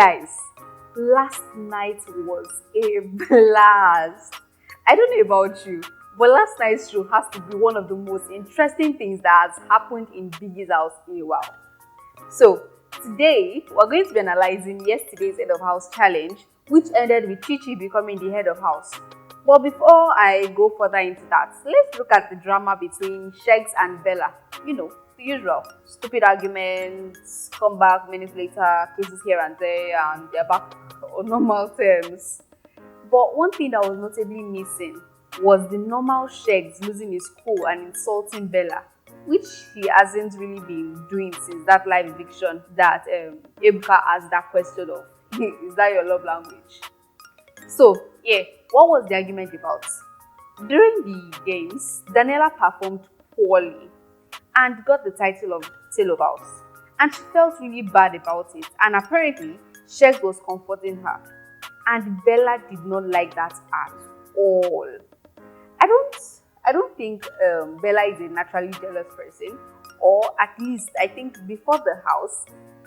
Guys, last night was a blast. I don't know about you, but last night's show has to be one of the most interesting things that has happened in Biggie's house in a while. So, today we're going to be analyzing yesterday's head of house challenge, which ended with Chichi becoming the head of house. But before I go further into that, let's look at the drama between Sheggz and Bella. You know, the usual. Stupid arguments, comeback minutes later, cases here and there, and they're back on normal terms. But one thing that was notably missing was the normal Sheggz losing his cool and insulting Bella, which he hasn't really been doing since that live eviction that Ebuka asked that question of, is that your love language? So, yeah, what was the argument about? During the games, Daniela performed poorly and got the title of Tail of House. And she felt really bad about it. And apparently, Sheggz was comforting her. And Bella did not like that at all. I don't think Bella is a naturally jealous person. Or at least, I think before the house,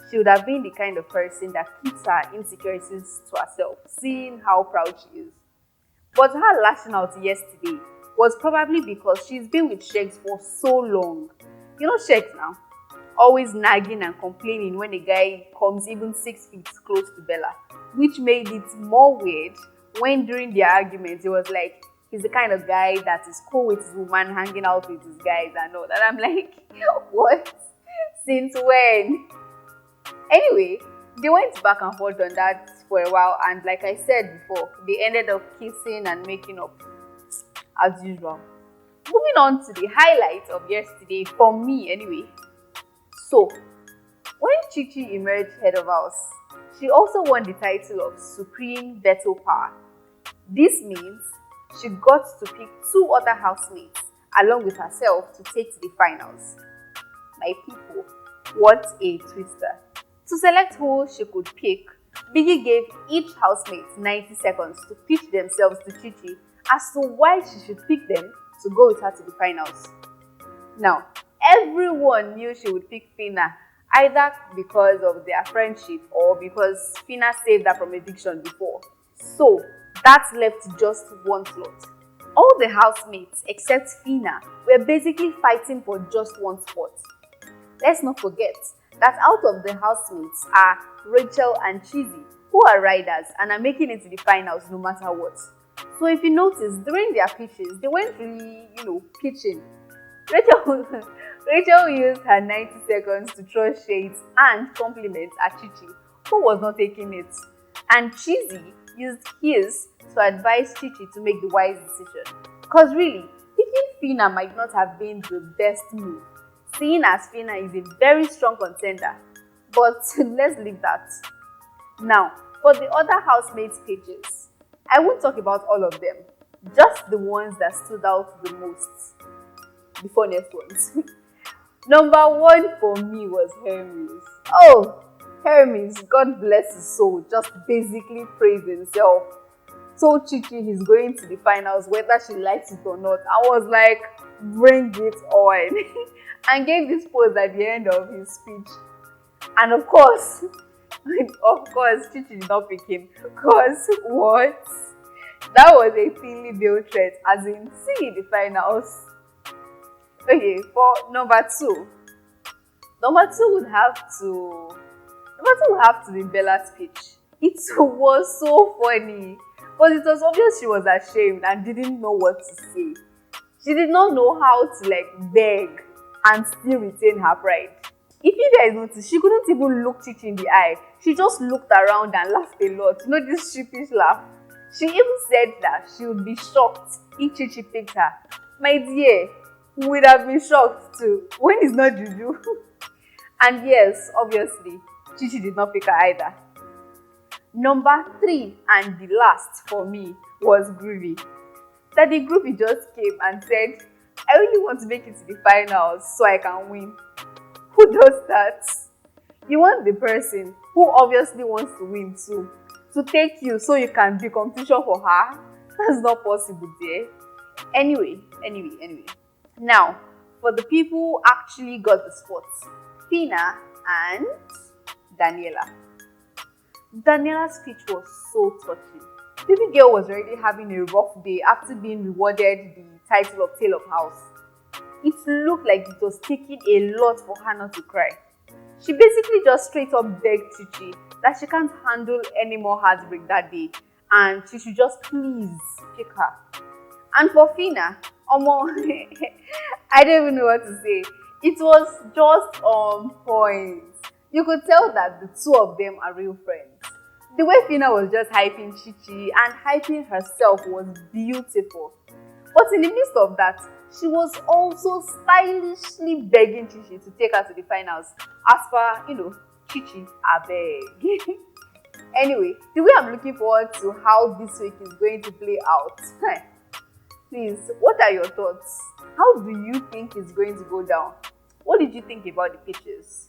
she would have been the kind of person that keeps her insecurities to herself, seeing how proud she is. But her lashing out yesterday was probably because she's been with Sheggz for so long. You know Sheggz now, always nagging and complaining when a guy comes even 6 feet close to Bella, which made it more weird when during their arguments it was like, he's the kind of guy that is cool with his woman, hanging out with his guys and all that. I'm like, what? Since when? Anyway, they went back and forth on that for a while, and like I said before, they ended up kissing and making up as usual. Moving on to the highlight of yesterday, for me anyway. So, when Chichi emerged head of house, she also won the title of Supreme Veto Power. This means she got to pick 2 other housemates along with herself to take to the finals. My people, what a twister. To select who she could pick, Biggie gave each housemate 90 seconds to pitch themselves to Chichi as to why she should pick them to go with her to the finals. Now, everyone knew she would pick phyna, either because of their friendship or because phyna saved her from eviction before. So, that left just one slot. All the housemates except phyna were basically fighting for just one spot. Let's not forget that out of the housemates are Rachel and Chichi, who are riders and are making it to the finals no matter what. So if you notice, during their pitches, they weren't really, pitching. Rachel used her 90 seconds to throw shades and compliment at Chichi, who was not taking it. And Chichi used his to advise Chichi to make the wise decision. Because really, picking phyna might not have been the best move, seeing as phyna is a very strong contender. But let's leave that. Now, for the other housemates' pitches, I won't talk about all of them, just the ones that stood out the most. The funniest ones. Number 1 for me was Hermes. Oh, Hermes, God bless his soul, just basically praised himself. Told Chichi he's going to the finals whether she likes it or not. I was like, bring it on. And gave this pose at the end of his speech. And of course, Chichi did not pick him. Because what? That was a thinly veiled threat, as in, see in the finals. Okay, for number 2. Number 2 would have to be Bella's speech. It was so funny. But it was obvious she was ashamed and didn't know what to say. She did not know how to beg and still retain her pride. If you guys notice, she couldn't even look Chichi in the eye. She just looked around and laughed a lot. You know, this sheepish laugh. She even said that she would be shocked if Chichi picked her. My dear, we would have been shocked too. When it's not juju. And yes, obviously, Chichi did not pick her either. Number 3 and the last for me was Groovy. That the Groovy just came and said, I really want to make it to the finals so I can win. Who does that? You want the person who obviously wants to win too to take you so you can be competition for her? That's not possible, dear. Anyway. Now, for the people who actually got the spots, phyna and Daniela. Daniela's speech was so touching. Baby girl was already having a rough day after being rewarded the title of Tail of House. It looked like it was taking a lot for her not to cry. She basically just straight up begged Chichi that she can't handle any more heartbreak that day and she should just please pick her. And for phyna, Omo, I don't even know what to say. It was just on point. You could tell that the two of them are real friends. The way phyna was just hyping Chichi and hyping herself was beautiful. But in the midst of that, she was also stylishly begging Chichi to take her to the finals. As per, Chichi, I beg. Anyway, the way I'm looking forward to how this week is going to play out. Please, what are your thoughts? How do you think it's going to go down? What did you think about the pictures?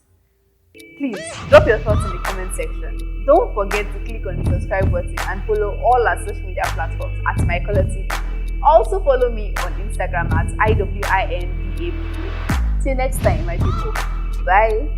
Please drop your thoughts in the comment section. Don't forget to click on the subscribe button and follow all our social media platforms at MyColorTV. Also follow me on Instagram at IWINDAP. Till next time, my people. Bye.